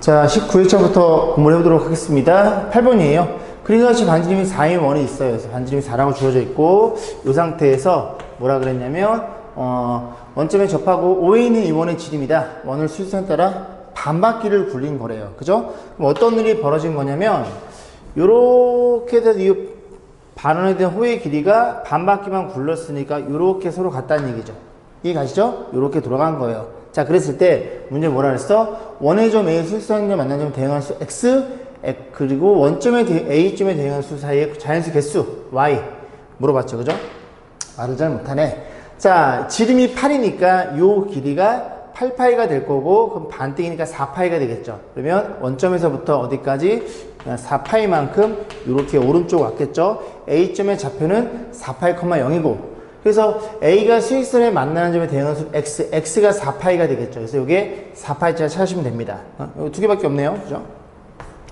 자, 19회차부터 공부를 해보도록 하겠습니다. 8번이에요. 그림과 같이 반지름이 4인 원이 있어요. 그래서 반지름이 4라고 주어져 있고, 이 상태에서 뭐라 그랬냐면, 원점에 접하고 5에 있는 이 원의 지름이다. 원을 수직선에 따라 반바퀴를 굴린 거래요. 그죠? 그럼 어떤 일이 벌어진 거냐면, 요렇게 돼서 이 반원에 대한 호의 길이가 반바퀴만 굴렀으니까 요렇게 서로 같다는 얘기죠. 이해 가시죠? 요렇게 돌아간 거예요. 자, 그랬을 때 문제 뭐라 그랬어? 원의 점 A 수직선과 만난 점 대응한 수 X, 그리고 원점에 A점에 대응한 수 사이의 자연수 개수 Y 물어봤죠. 그죠? 말을 잘 못하네. 자, 지름이 8이니까 요 길이가 8파이가 될 거고, 그럼 반띵이니까 4파이가 되겠죠. 그러면 원점에서부터 어디까지? 4파이만큼 이렇게 오른쪽 왔겠죠. A점의 좌표는 4파이, 0이고, 그래서 A가 수직선에 만나는 점에 대응한 수 X, X가 4파이가 되겠죠. 그래서 이게 4파이짜리 찾으시면 됩니다. 여기 두 개밖에 없네요. 그죠?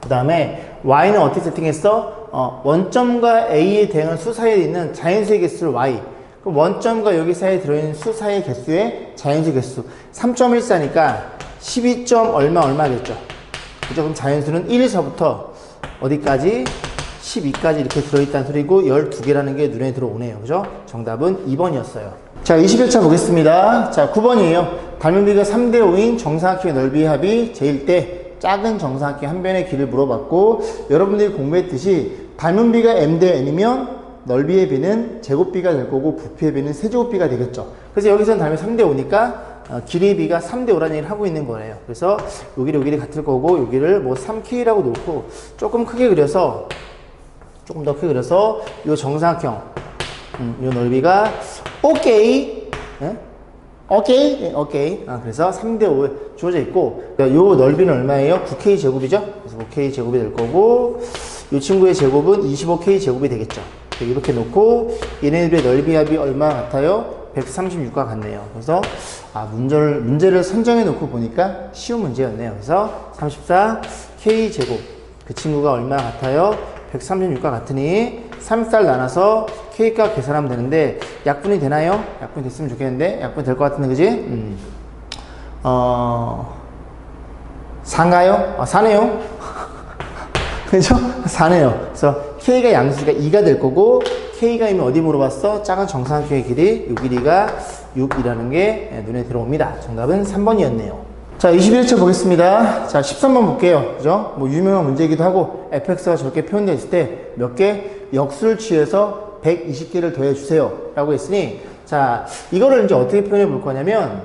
그 다음에 Y는 어떻게 세팅했어? 원점과 A에 대응한 수 사이에 있는 자연수의 개수를 Y. 그럼 원점과 여기 사이에 들어있는 수 사이의 개수의 자연수 개수. 3.14니까 12점 얼마겠죠. 그죠? 그럼 자연수는 1에서부터 어디까지? 12까지 이렇게 들어있다는 소리고 12개라는 게 눈에 들어오네요. 그죠? 정답은 2번이었어요. 자, 21차 보겠습니다. 자, 9번이에요. 닮은비가 3대 5인 정사각형의 넓이의 합이 제일 때 작은 정사각형 한 변의 길을 물어봤고, 여러분들이 공부했듯이 닮은비가 m대 n이면 넓이의 비는 제곱비가 될 거고 부피의 비는 세제곱비가 되겠죠. 그래서 여기서는 닮은 3대 5니까 길이의 비가 3대 5라는 얘기를 하고 있는 거예요. 그래서 여기를 같을 거고 여기를 뭐 3K라고 놓고 조금 크게 그려서 조금 더 크게 그려서 이 정사각형 이 넓이가 오케이 오케이 그래서 3대 5에 주어져 있고, 이 넓이는 얼마예요? 9K 제곱이죠. 그래서 5K 제곱이 될 거고, 이 친구의 제곱은 25K 제곱이 되겠죠. 이렇게 놓고 얘네들의 넓이 합이 얼마 같아요? 136과 같네요. 그래서 문제를 선정해 놓고 보니까 쉬운 문제였네요. 그래서 34K 제곱, 그 친구가 얼마 같아요? 136과 같으니 3살 나눠서 K값 계산하면 되는데, 약분이 되나요? 약분이 됐으면 좋겠는데 약분이 될 것 같은데, 그지? 4인가요? 4네요. 그죠? 4네요. 그래서 K가 양수가 2가 될 거고, K가 이면 어디 물어봤어? 작은 정사각형의 길이, 이 길이가 6이라는 게 눈에 들어옵니다. 정답은 3번이었네요. 자, 21차 보겠습니다. 자, 13번 볼게요. 그죠? 뭐, 유명한 문제이기도 하고, fx가 저렇게 표현되어 있을 때 몇 개? 역수를 취해서 120개를 더해주세요. 라고 했으니, 자, 이거를 이제 어떻게 표현해 볼 거냐면,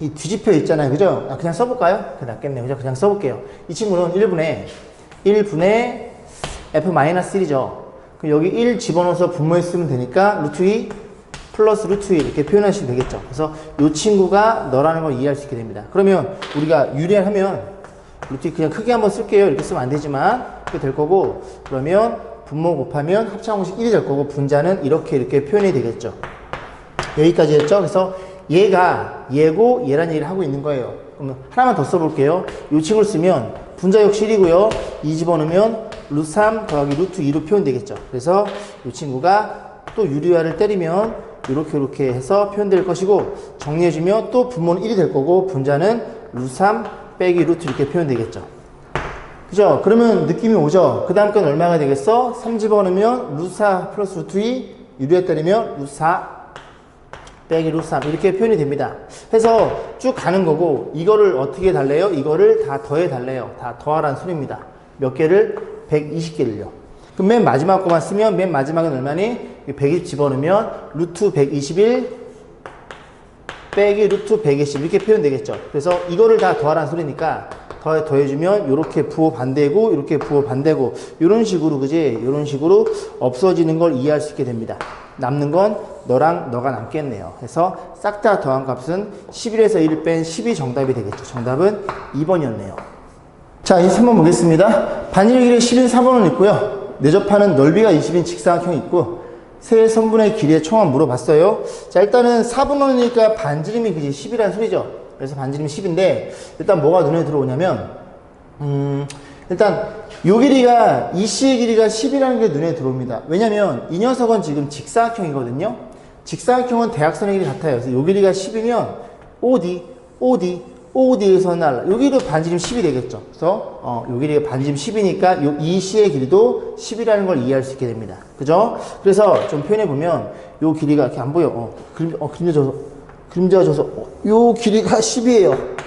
이 뒤집혀 있잖아요. 그죠? 그냥 써볼까요? 그게 낫겠네요. 그죠? 그냥 써볼게요. 이 친구는 1분의 f-1이죠. 그럼 여기 1 집어넣어서 분모했으면 되니까, 루트 2 플러스 루트 2 이렇게 표현하시면 되겠죠. 그래서 이 친구가 너라는 걸 이해할 수 있게 됩니다. 그러면 우리가 유리하면 루트 2 그냥 크게 한번 쓸게요. 이렇게 쓰면 안 되지만 그렇게 될 거고, 그러면 분모 곱하면 합창공식 1이 될 거고, 분자는 이렇게 표현이 되겠죠. 여기까지 했죠. 그래서 얘가 얘고 얘라는 얘기를 하고 있는 거예요. 그러면 하나만 더 써볼게요. 이 친구를 쓰면 분자 역시 1이고요. 2 집어넣으면 루트 3 더하기 루트 2로 표현되겠죠. 그래서 이 친구가 또 유리화를 때리면 이렇게 해서 표현될 것이고, 정리해주면 또 분모는 1이 될 거고, 분자는 루트 3 빼기 루트 이렇게 표현되겠죠. 그죠? 그러면 느낌이 오죠? 그 다음 건 얼마가 되겠어? 3 집어넣으면 루트 4 플러스 루트 2, 유리화 때리면 루트 4 빼기 루트 3 이렇게 표현이 됩니다. 해서 쭉 가는 거고, 이거를 어떻게 달래요? 이거를 다 더해 달래요. 다 더하라는 소리입니다. 몇 개를? 120개를요. 그럼 맨 마지막 거만 쓰면 맨 마지막은 얼마니? 120 집어넣으면 루트 121 빼기 루트 120 이렇게 표현되겠죠. 그래서 이거를 다 더하라는 소리니까 더해주면 이렇게 부호 반대고 이렇게 부호 반대고 이런 식으로, 그지? 이런 식으로 없어지는 걸 이해할 수 있게 됩니다. 남는 건 너랑 너가 남겠네요. 그래서 싹 다 더한 값은 11에서 1 뺀 10이 정답이 되겠죠. 정답은 2번이었네요. 자, 이제 3번 보겠습니다. 반지름 길이 10인 4번은 있고요. 내접하는 넓이가 20인 직사각형이 있고, 세 선분의 길이의 총합 물어봤어요. 자, 일단은 4분원이니까 반지름이 그지 10이라는 소리죠. 그래서 반지름이 10인데, 일단 뭐가 눈에 들어오냐면, 일단 요 길이가, 이 C의 길이가 10이라는 게 눈에 들어옵니다. 왜냐면 이 녀석은 지금 직사각형이거든요. 직사각형은 대각선의 길이 같아요. 그래서 요 길이가 10이면 OD O 뒤에서 날라. 요 길이도 반지름 10이 되겠죠. 그래서 요 길이가 반지름 10이니까 요 EC의 길이도 10이라는 걸 이해할 수 있게 됩니다. 그죠? 그래서 좀 표현해 보면 요 길이가 이렇게 안 보여. 그림자가 져서 요 길이가 10이에요.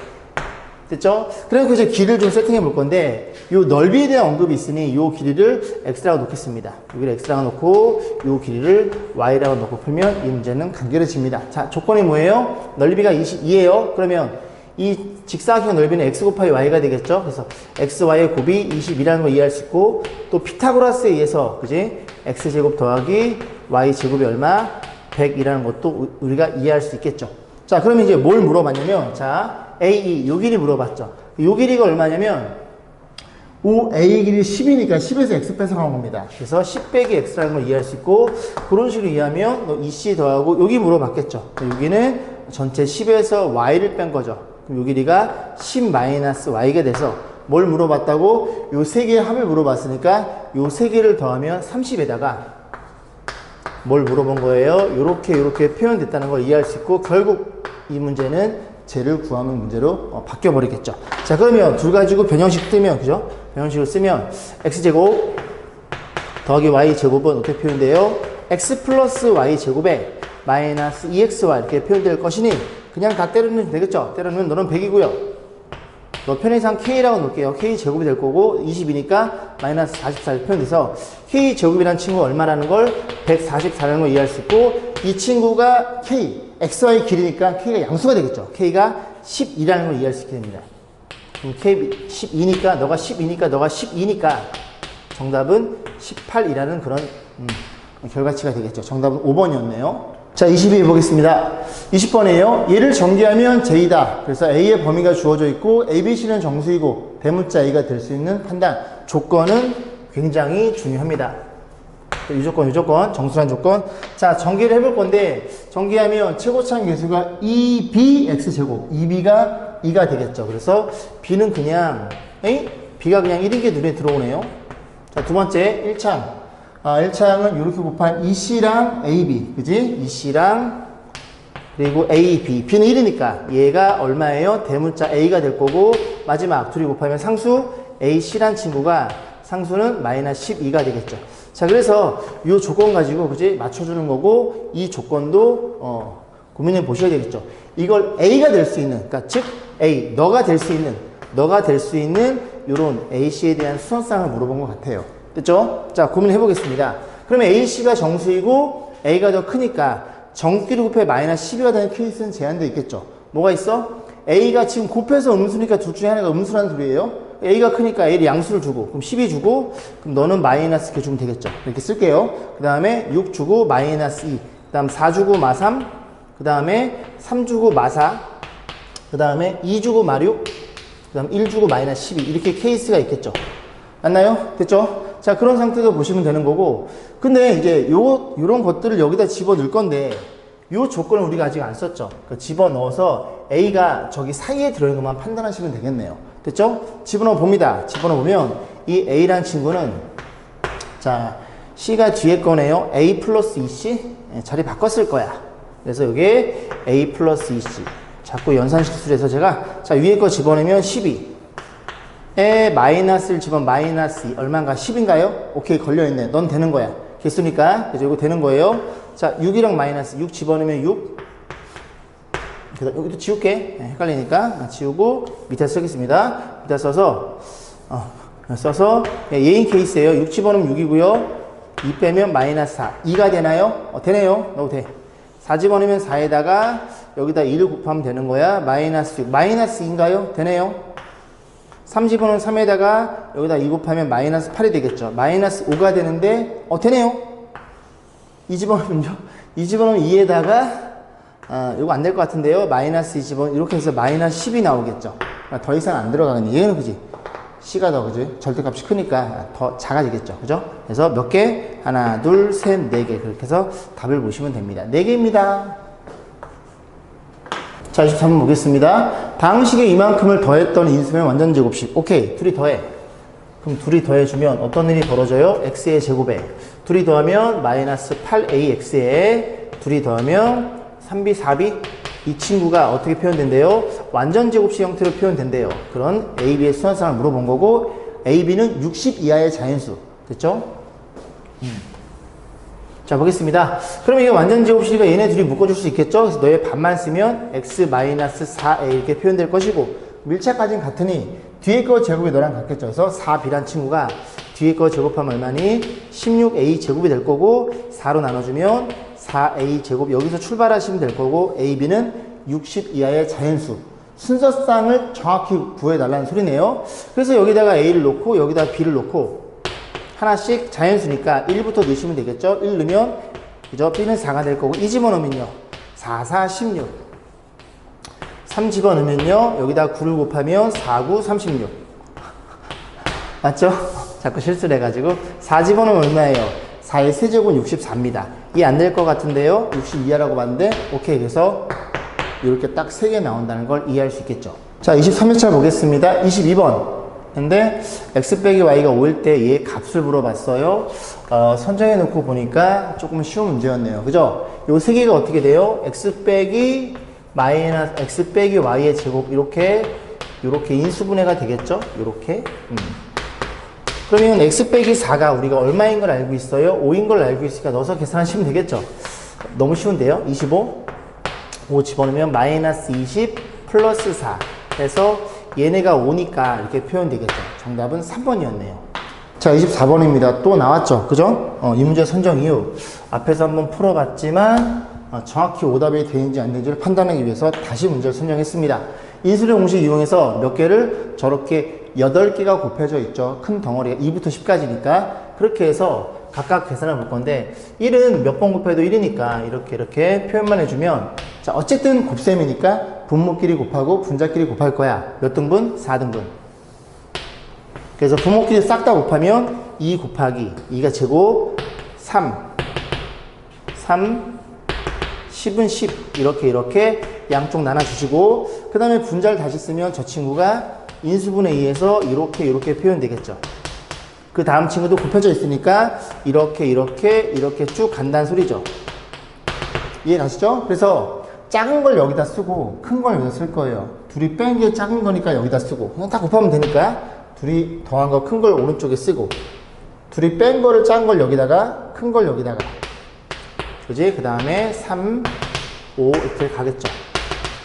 됐죠? 그래서 이제 길이를 좀 세팅해 볼 건데 요 넓이에 대한 언급이 있으니 요 길이를 x라고 놓겠습니다. 여기를 x라고 놓고 요 길이를 y라고 놓고 풀면 이 문제는 간결해집니다. 자, 조건이 뭐예요? 넓이가 22예요. 그러면 이 직사각형 넓이는 x 곱하기 y가 되겠죠? 그래서 x, y의 곱이 22라는 걸 이해할 수 있고 또 피타고라스에 의해서 그지? x제곱 더하기 y제곱이 얼마? 100이라는 것도 우리가 이해할 수 있겠죠. 자, 그러면 이제 뭘 물어봤냐면 자, AE, 요 길이 물어봤죠. 요 길이가 얼마냐면 OA 길이 10이니까 10에서 x 빼서 나온 겁니다. 그래서 10 빼기 x라는 걸 이해할 수 있고 그런 식으로 이해하면 너 EC 더하고 여기 물어봤겠죠. 여기는 전체 10에서 y를 뺀 거죠. 그럼 요 길이가 10-y가 돼서 뭘 물어봤다고? 요 세 개의 합을 물어봤으니까 요 세 개를 더하면 30에다가 뭘 물어본 거예요? 요렇게 표현됐다는 걸 이해할 수 있고 결국 이 문제는 쟤를 구하는 문제로 바뀌어 버리겠죠. 자, 그러면 둘 가지고 변형식 뜨면 그죠? 변형식을 쓰면 x제곱 더하기 y제곱은 어떻게 표현돼요? x 플러스 y제곱에 마이너스 2xy 이렇게 표현될 것이니 그냥 다 때려넣으면 되겠죠? 때려넣으면 너는 100이고요. 너 편의상 k라고 놓을게요. k제곱이 될 거고 20이니까 마이너스 44 표현돼서 k제곱이라는 친구가 얼마라는 걸 144라는 걸 이해할 수 있고 이 친구가 k, xy 길이니까 k가 양수가 되겠죠. k가 12라는 걸 이해할 수 있게 됩니다. 그럼 k 12니까 너가 12니까 정답은 18이라는 그런 결과치가 되겠죠. 정답은 5번이었네요. 자, 22 보겠습니다. 20번이에요. 얘를 전개하면 J다. 그래서 A의 범위가 주어져 있고 ABC는 정수이고 대문자 A가 될 수 있는 판단. 조건은 굉장히 중요합니다. 이 조건, 정수란 조건. 자, 전개를 해볼 건데 전개하면 최고차항 계수가 2bx제곱. 2b가 2가 되겠죠. 그래서 b는 그냥 b가 그냥 1인 게 눈에 들어오네요. 자, 두 번째 1차항. 1차항은 이렇게 곱한 EC랑 AB, 그지? EC랑 그리고 AB, B는 1이니까 얘가 얼마예요? 대문자 A가 될 거고 마지막 둘이 곱하면 상수 AC란 친구가 상수는 마이너스 12가 되겠죠. 자, 그래서 이 조건 가지고 그지? 맞춰주는 거고 이 조건도 고민해 보셔야 되겠죠. 이걸 A가 될 수 있는, 그러니까 즉 A, 너가 될 수 있는 이런 AC에 대한 수선상을 물어본 것 같아요. 됐죠? 자, 고민해 보겠습니다. 그러면 AC가 정수이고 A가 더 크니까 정끼리 곱해 마이너스 12가 되는 케이스는 제한되어 있겠죠. 뭐가 있어? A가 지금 곱해서 음수니까 둘 중에 하나가 음수라는 소리예요. A가 크니까 A를 양수를 주고 그럼 12 주고 그럼 너는 마이너스 이렇게 주면 되겠죠. 이렇게 쓸게요. 그 다음에 6 주고 마이너스 2, 그 다음 4 주고 마3, 그 다음에 3 주고 마4, 그 다음에 2 주고 마6, 그 다음 1 주고 마이너스 12 이렇게 케이스가 있겠죠. 맞나요? 됐죠? 자, 그런 상태도 보시면 되는 거고 근데 이제 요런 것들을 여기다 집어 넣을 건데 요 조건을 우리가 아직 안 썼죠. 그 집어 넣어서 A가 저기 사이에 들어있는 것만 판단하시면 되겠네요. 됐죠? 집어넣어 봅니다. 집어넣어 보면 이 A라는 친구는 자, C가 뒤에 거네요. A 플러스 2C 자리 바꿨을 거야. 그래서 여기에 A 플러스 2C 자꾸 연산실수를 해서 제가 자, 위에 거 집어넣으면 12 에 마이너스를 집어넣으면 마이너스 2 얼마인가? 10인가요? 오케이, 걸려있네. 넌 되는 거야. 개수니까. 그래서 이거 되는 거예요. 자, 6이랑 마이너스 6 집어넣으면 6. 그 다음 여기도 지울게. 헷갈리니까. 지우고 밑에 쓰겠습니다. 밑에 써서 예인 케이스예요. 6 집어넣으면 6이고요. 2 빼면 마이너스 4. 2가 되나요? 되네요. 넣어도 돼. 4 집어넣으면 4에다가 여기다 2를 곱하면 되는 거야. 마이너스 6. 마이너스 2인가요? 되네요. 3 집어넣으면 3에다가 여기다 2 곱하면 마이너스 8이 되겠죠. 마이너스 5가 되는데 되네요. 2 집어넣으면요. 2 집어넣으면 2에다가 이거 안 될 것 같은데요. 마이너스 2 집어넣으면 이렇게 해서 마이너스 10이 나오겠죠. 더 이상 안 들어가겠네. 얘는 그지? C가 더 그지? 절대값이 크니까 더 작아지겠죠. 그죠? 그래서 몇 개? 하나, 둘, 셋, 네 개. 그렇게 해서 답을 보시면 됩니다. 4개입니다. 자, 23번 보겠습니다. 다항식에 이만큼을 더했던 인수면 완전 제곱식. 오케이, 둘이 더해. 그럼 둘이 더해주면 어떤 일이 벌어져요? x의 제곱에 둘이 더하면 마이너스 8ax에 둘이 더하면 3b, 4b 이 친구가 어떻게 표현된대요? 완전 제곱식 형태로 표현된대요. 그런 A, B의 순환상을 물어본 거고, A, B는 60 이하의 자연수. 됐죠? 자, 보겠습니다. 그럼 이게 완전 제곱식이니까 얘네 둘이 묶어줄 수 있겠죠? 그래서 너의 반만 쓰면 x-4a 이렇게 표현될 것이고, 밀착까지는 같으니 뒤에 거 제곱이 너랑 같겠죠? 그래서 4b란 친구가 뒤에 거 제곱하면 얼마니? 16a 제곱이 될 거고, 4로 나눠주면 4a 제곱, 여기서 출발하시면 될 거고, a, b는 60 이하의 자연수. 순서쌍을 정확히 구해달라는 소리네요. 그래서 여기다가 a를 놓고, 여기다가 b를 놓고, 하나씩 자연수니까 1부터 넣으시면 되겠죠? 1 넣으면, 그죠? b는 4가 될 거고, 2 집어넣으면요. 4, 4, 16. 3 집어넣으면요. 여기다 9를 곱하면 4, 9, 36. 맞죠? 자꾸 실수를 해가지고. 4 집어넣으면 얼마예요? 4의 세제곱은 64입니다. 이해 안 될 것 같은데요? 62하라고 봤는데, 오케이. 그래서 이렇게 딱 3개 나온다는 걸 이해할 수 있겠죠. 자, 23회차 보겠습니다. 22번. 근데 x 빼기 y가 5일 때 얘 값을 물어봤어요. 선정해 놓고 보니까 조금 쉬운 문제였네요. 그죠? 요 3개가 어떻게 돼요? x 빼기 마이너스 x 빼기 y의 제곱 이렇게 인수분해가 되겠죠? 이렇게. 그러면 x 빼기 4가 우리가 얼마인 걸 알고 있어요? 5인 걸 알고 있으니까 넣어서 계산하시면 되겠죠? 너무 쉬운데요? 25 5 집어넣으면 마이너스 20 플러스 4 해서 얘네가 5니까 이렇게 표현되겠죠. 정답은 3번이었네요. 자, 24번입니다. 또 나왔죠. 그죠? 이 문제 선정 이유. 앞에서 한번 풀어봤지만 정확히 오답이 되는지 안 되는지를 판단하기 위해서 다시 문제를 선정했습니다. 인수를 공식 이용해서 몇 개를 저렇게 8개가 곱해져 있죠. 큰 덩어리가 2부터 10까지니까 그렇게 해서 각각 계산을 볼 건데 1은 몇 번 곱해도 1이니까 이렇게 표현만 해주면 자 어쨌든 곱셈이니까 분모끼리 곱하고 분자끼리 곱할 거야. 몇 등분? 4등분. 그래서 분모끼리 싹 다 곱하면 2 곱하기 2가 제곱 3 10은 10 이렇게 양쪽 나눠주시고 그 다음에 분자를 다시 쓰면 저 친구가 인수분에 의해서 이렇게 표현되겠죠. 그 다음 친구도 곱해져 있으니까 이렇게 쭉 간다는 소리죠. 이해 가시죠? 그래서 작은 걸 여기다 쓰고 큰 걸 여기다 쓸 거예요. 둘이 뺀 게 작은 거니까 여기다 쓰고 그냥 다 곱하면 되니까 둘이 더한 거 큰 걸 오른쪽에 쓰고 둘이 뺀 거를 작은 걸 여기다가 큰 걸 여기다가 그지? 그 다음에 3, 5 이렇게 가겠죠.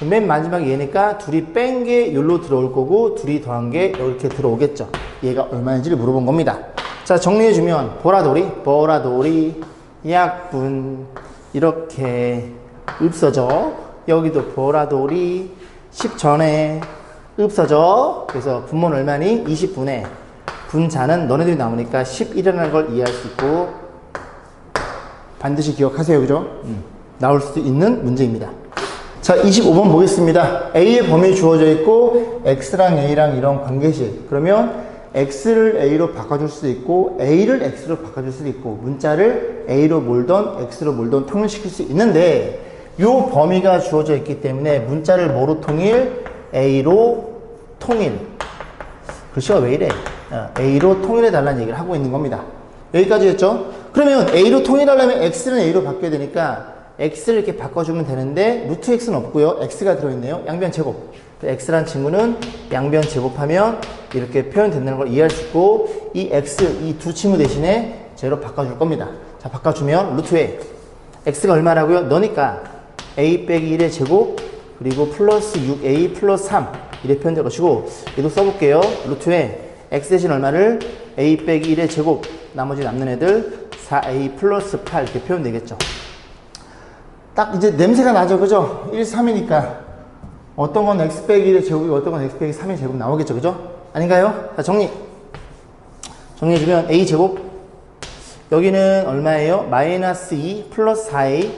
맨 마지막에 얘니까 둘이 뺀 게 여기로 들어올 거고 둘이 더한 게 이렇게 들어오겠죠. 얘가 얼마인지를 물어본 겁니다. 자, 정리해주면 보라돌이 약분 이렇게 읍서져. 여기도 보라돌이 10전에 읍서져. 그래서 분모는 얼마니? 20분의 분자는 너네들이 나오니까 11이라는 걸 이해할 수 있고 반드시 기억하세요. 그죠? 나올 수 있는 문제입니다. 자, 25번 보겠습니다. A의 범위 주어져 있고 X랑 A랑 이런 관계식. 그러면 X를 A로 바꿔줄 수도 있고 A를 X로 바꿔줄 수도 있고 문자를 A로 몰던 X로 몰던 통일시킬 수 있는데 이 범위가 주어져 있기 때문에 문자를 뭐로 통일? A로 통일. 글씨가 왜 이래? A로 통일해달라는 얘기를 하고 있는 겁니다. 여기까지 했죠? 그러면 A로 통일하려면 X는 A로 바뀌어야 되니까 X를 이렇게 바꿔주면 되는데 루트 X는 없고요. X가 들어있네요. 양변 제곱. X라는 친구는 양변 제곱하면 이렇게 표현된다는 걸 이해할 수 있고 이 X, 이 두 친구 대신에 제로 바꿔줄 겁니다. 자, 바꿔주면 루트 A. X가 얼마라고요? 너니까 A 빼기 1의 제곱 그리고 플러스 6A 플러스 3 이렇게 표현될 것이고 얘도 써볼게요. 루트 A. X 대신 얼마를? A 빼기 1의 제곱 나머지 남는 애들 4A 플러스 8 이렇게 표현되겠죠. 딱 이제 냄새가 나죠. 그죠? 1, 3이니까 어떤 건 x 빼기 1의 제곱이고 어떤 건 x 빼기 3의 제곱 나오겠죠. 그죠? 아닌가요? 자, 정리해주면 a 제곱 여기는 얼마예요? 마이너스 2 플러스 4a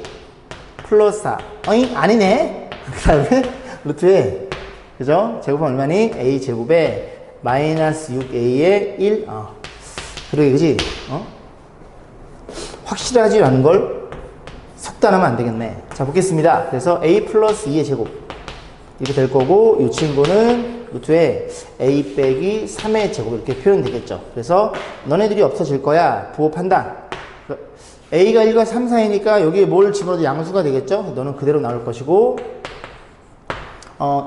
플러스 4 어잉? 아니네. 그 다음에 루트에 그죠? 제곱은 얼마니? a 제곱에 마이너스 6a에 1 그러게 그지? 확실하지 않은 걸 속단하면 안 되겠네. 자, 보겠습니다. 그래서 a 플러스 2의 제곱 이렇게 될 거고 이 친구는 루트에 a 빼기 3의 제곱 이렇게 표현되겠죠. 그래서 너네들이 없어질 거야. 부호 판단. a가 1과 3 사이니까 여기에 뭘 집어넣어도 양수가 되겠죠. 너는 그대로 나올 것이고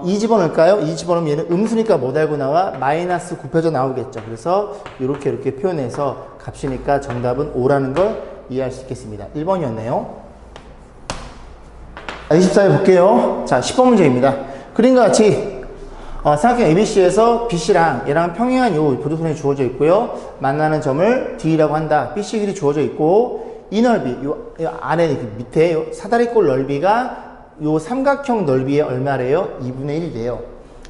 2 집어넣을까요? 2 집어넣으면 얘는 음수니까 못 알고 나와 마이너스 곱해져 나오겠죠. 그래서 이렇게 표현해서 값이니까 정답은 5라는 걸 이해할 수 있겠습니다. 1번이었네요. 24회 볼게요. 자, 10번 문제입니다. 그림과 같이 삼각형 ABC에서 BC랑 얘랑 평행한 요 보도선이 주어져 있고요. 만나는 점을 D라고 한다. BC 길이 주어져 있고 이 넓이, 요 아래 밑에 요 사다리꼴 넓이가 요 삼각형 넓이의 얼마래요? 2분의 1이래요.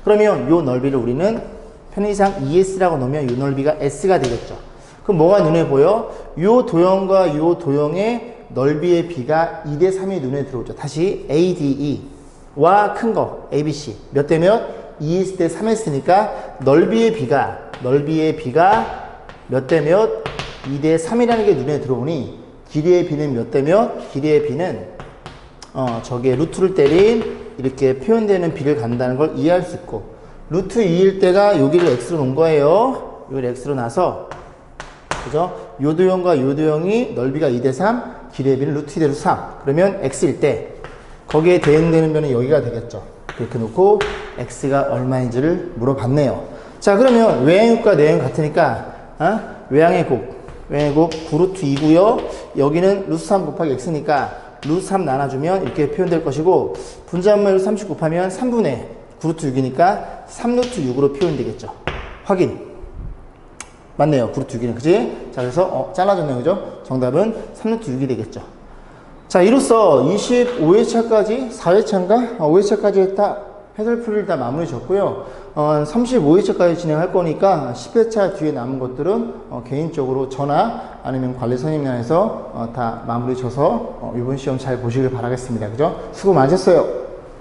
그러면 요 넓이를 우리는 편의상 ES라고 놓으면 요 넓이가 S가 되겠죠. 그럼 뭐가 눈에 보여? 요 도형과 요 도형의 넓이의 비가 2대 3이 눈에 들어오죠. 다시 ADE와 큰 거 ABC 몇 대 몇? 2S 대 3S니까 넓이의 비가 몇 대 몇? 2대 3이라는 게 눈에 들어오니 길이의 비는 몇 대 몇? 길이의 비는 저기에 루트를 때린 이렇게 표현되는 비를 갖는다는 걸 이해할 수 있고 루트 2일 때가 여기를 x로 놓은 거예요. 여기를 x로 놔서 그죠? 요 도형과 요 도형이 넓이가 2대 3, 길이의 비는 루트 2대로 3. 그러면 x일 때 거기에 대응되는 변은 여기가 되겠죠. 그렇게 놓고 x가 얼마인지를 물어봤네요. 자, 그러면 외양육과 내양 같으니까 외양의 곱 9루트 2고요. 여기는 루트 3 곱하기 x니까 루트 3 나눠주면 이렇게 표현될 것이고 분자분모를 30 곱하면 3분의 9루트 6이니까 3루트 6으로 표현되겠죠. 확인. 맞네요. 9루트 6이네. 그지? 자, 그래서 잘라졌네요. 그죠? 정답은 3루트 6이 되겠죠. 자, 이로써 25회차까지 4회차인가? 5회차까지 다 해설풀이를 다 마무리 졌고요. 35회차까지 진행할 거니까 10회차 뒤에 남은 것들은 개인적으로 저나 아니면 관리 선임단에서 다 마무리 져서 이번 시험 잘 보시길 바라겠습니다. 그죠? 수고 많으셨어요.